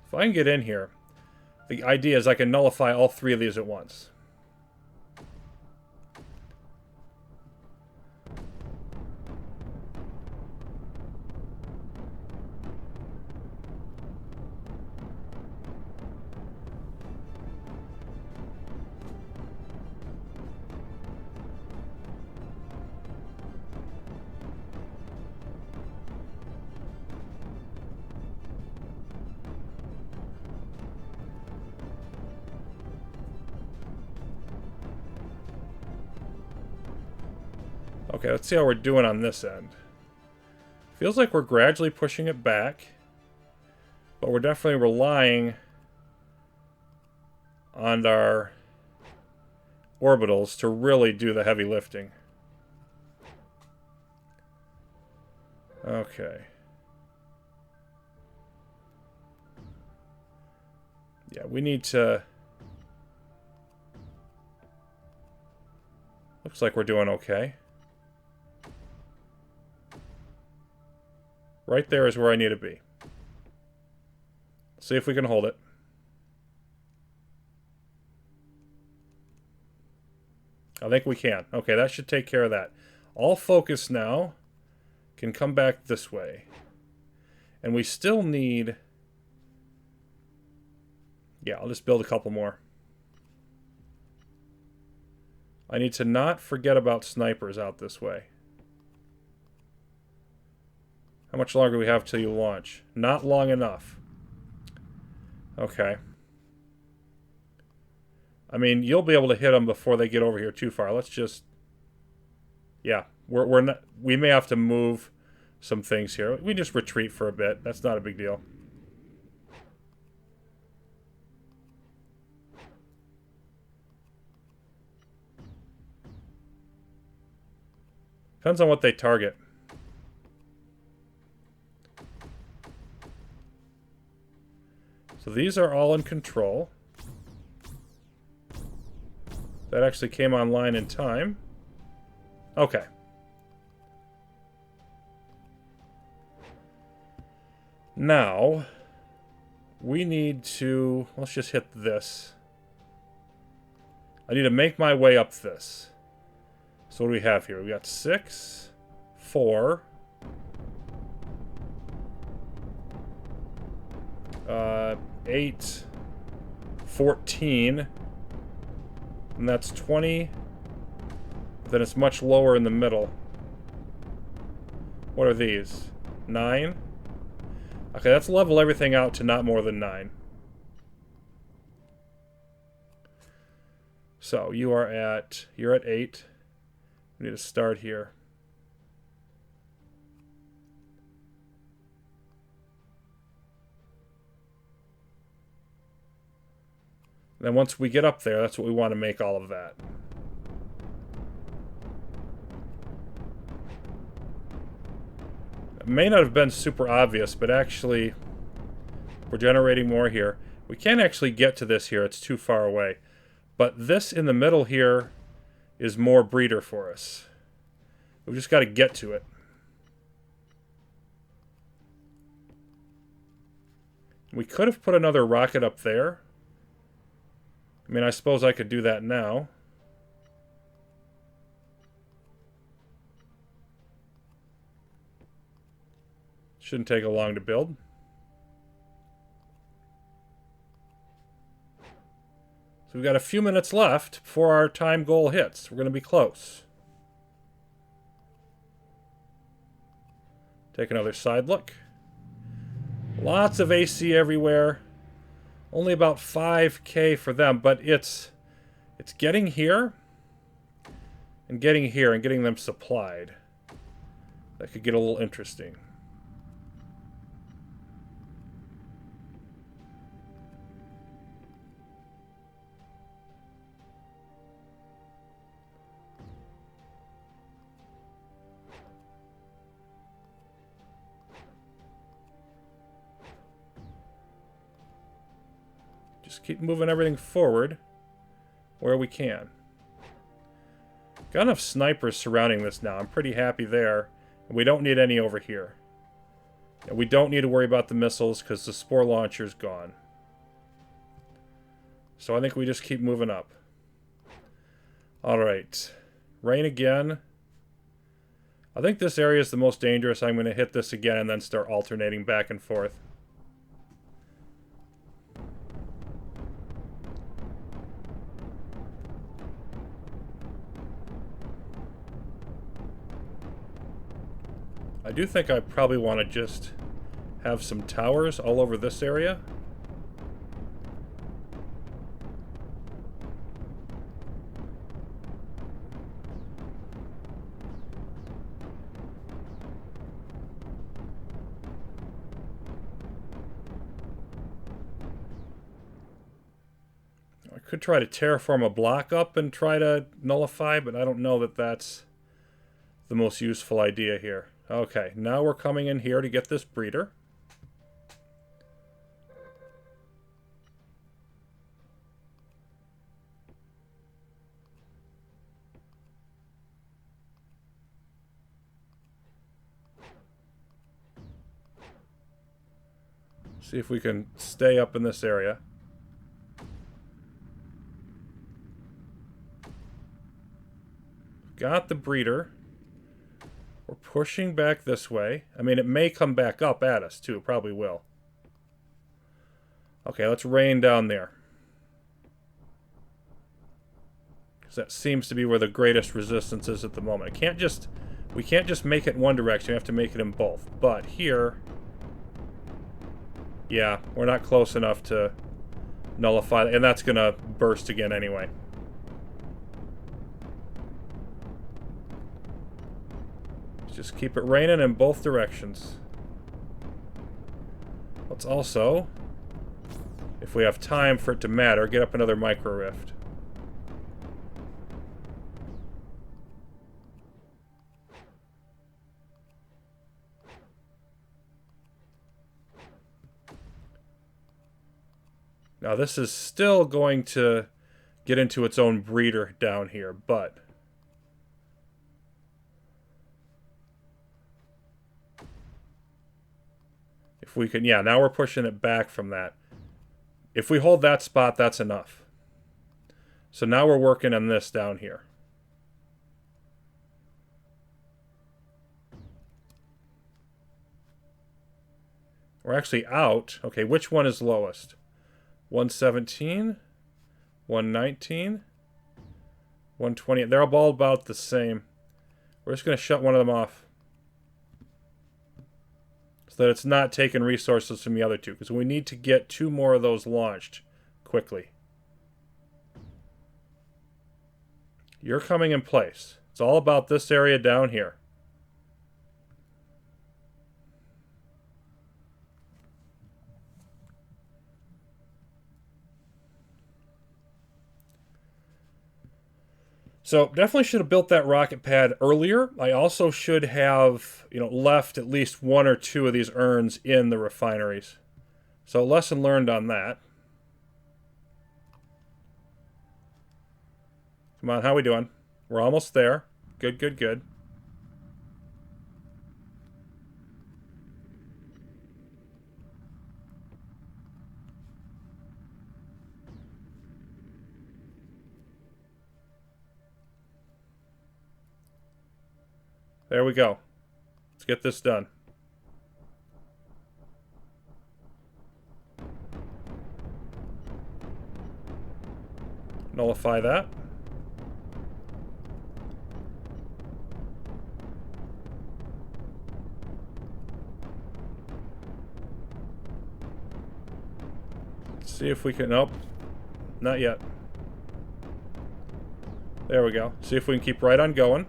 If I can get in here, the idea is I can nullify all 3 of these at once. Okay, let's see how we're doing on this end. Feels like we're gradually pushing it back, but we're definitely relying on our orbitals to really do the heavy lifting. Okay. Yeah, we need to... Looks like we're doing okay. Right there is where I need to be. See if we can hold it. I think we can. Okay, that should take care of that. All focus now can come back this way. And we still need... Yeah, I'll just build a couple more. I need to not forget about snipers out this way. How much longer do we have till you launch? Not long enough. Okay. I mean, you'll be able to hit them before they get over here too far. Let's just... Yeah, we're not... We may have to move some things here. We just retreat for a bit. That's not a big deal. Depends on what they target. So these are all in control. That actually came online in time. Okay. Now, we need to... Let's just hit this. I need to make my way up this. So what do we have here? We got 6, 4... 8, 14, and that's 20. Then it's much lower in the middle. What are these? 9? Okay, let's level everything out to not more than 9. So you're at 8. We need to start here. Then once we get up there, that's what we want to make all of that. It may not have been super obvious, but actually, we're generating more here. We can't actually get to this here, it's too far away. But this in the middle here is more breeder for us. We've just got to get to it. We could have put another rocket up there. I mean, I suppose I could do that now. Shouldn't take long to build. So we've got a few minutes left before our time goal hits. We're going to be close. Take another side look. Lots of AC everywhere. Only about 5K for them, but it's getting here and getting here and getting them supplied. That could get a little interesting. Just keep moving everything forward where we can. Got enough snipers surrounding this now. I'm pretty happy there. And we don't need any over here. And we don't need to worry about the missiles because the spore launcher's gone. So I think we just keep moving up. Alright. Rain again. I think this area is the most dangerous. I'm going to hit this again and then start alternating back and forth. I do think I probably want to just have some towers all over this area. I could try to terraform a block up and try to nullify, but I don't know that that's the most useful idea here. Okay, now we're coming in here to get this breeder. See if we can stay up in this area. Got the breeder. We're pushing back this way. I mean, it may come back up at us, too. It probably will. Okay, let's rain down there. Because that seems to be where the greatest resistance is at the moment. We can't just make it in one direction. We have to make it in both. But here... yeah, we're not close enough to nullify that. And that's going to burst again anyway. Just keep it raining in both directions. Let's also, if we have time for it to matter, get up another micro rift. Now this is still going to get into its own breeder down here, but if we can, yeah, now we're pushing it back from that. If we hold that spot, that's enough. So now we're working on this down here. We're actually out. Okay, which one is lowest? 117, 119, 120. They're all about the same. We're just going to shut one of them off, so that it's not taking resources from the other two, because we need to get 2 more of those launched quickly. You're coming in place. It's all about this area down here. So definitely should have built that rocket pad earlier. I also should have, left at least 1 or 2 of these urns in the refineries. So lesson learned on that. Come on, how we doing? We're almost there. Good, good, good. There we go. Let's get this done. Nullify that. Let's see if we can... Nope. Not yet. There we go. See if we can keep right on going.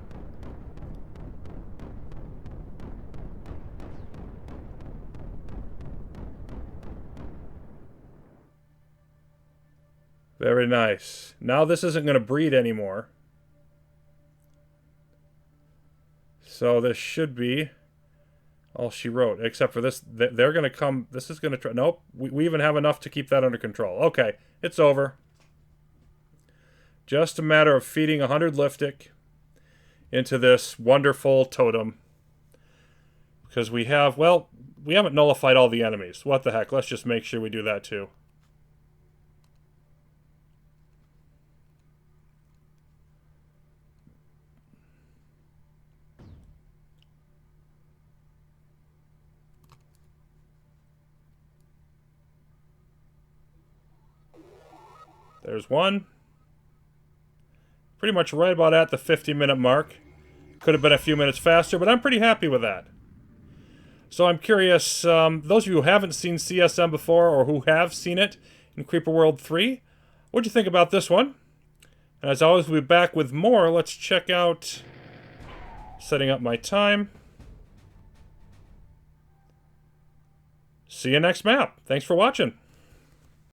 Very nice. Now this isn't going to breed anymore. So this should be all she wrote. Except for this, they're going to come... This is going to try... Nope. We even have enough to keep that under control. Okay, it's over. Just a matter of feeding 100 liftic into this wonderful totem. Because we have... Well, we haven't nullified all the enemies. What the heck? Let's just make sure we do that too. There's one. Pretty much right about at the 50-minute mark. Could have been a few minutes faster, but I'm pretty happy with that. So I'm curious, those of you who haven't seen CSM before, or who have seen it in Creeper World 3, what'd you think about this one? And as always, we'll be back with more. Let's check out setting up my time. See you next map. Thanks for watching.